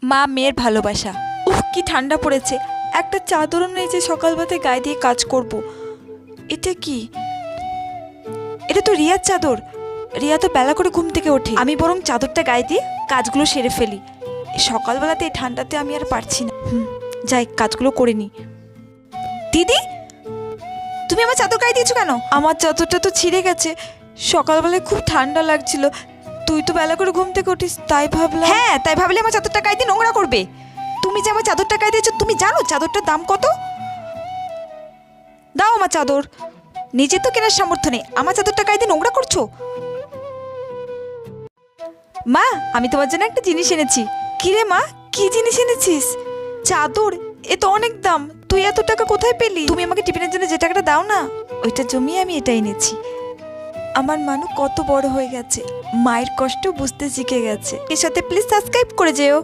মা মেয়ের ভালোবাসা। উফ কি ঠান্ডা পড়েছে, একটা চাদরও নেই যে সকালবেলাতে গায়ে দিয়ে কাজ করব। এটা কি? এটা তো রিয়ার চাদর। রিয়া তো বেলা করে ঘুম থেকে ওঠে। আমি বরং চাদরটা গায়ে দিয়ে কাজগুলো সেরে ফেলি। সকালবেলাতে এই ঠান্ডাতে আমি আর পারছি না। যাই কাজগুলো করে নি। দিদি, তুমি আমার চাদর গায়ে দিয়েছো কেন? আমার চাদরটা তো ছিঁড়ে গেছে। সকালবেলায় খুব ঠান্ডা লাগছিল, তুই তো বেলা করে ঘুম থেকে উঠিস, তাই ভাবলাম। হ্যাঁ, তাই ভাবলে আমার চাদরটা গায়ে দিয়ে নোংরা করবে? তুমি যে আমার চাদরটা গায়ে দিয়েছো, তুমি জানো চাদরটার দাম কত? দাও আমার চাদর। নিজে তো কেনার সামর্থ্য নেই, আমার চাদরটা গায়ে দিয়ে নোংরা করছো। মা, আমি তোমার জন্য একটা জিনিস এনেছি। কি রে মা, কি জিনিস এনেছিস? চাদর? এ তো অনেক দাম, তুই এত টাকা কোথায় পেলি? তুমি আমাকে টিফিনের জন্য যে টাকাটা দাও না, ওইটা জমিয়ে আমি এটা এনেছি। আমার মানু কত বড় হয়ে গেছে, মায়ের কষ্ট বুঝতে শিখে গেছে। এর সাথে প্লিজ সাবস্ক্রাইব করে যেও।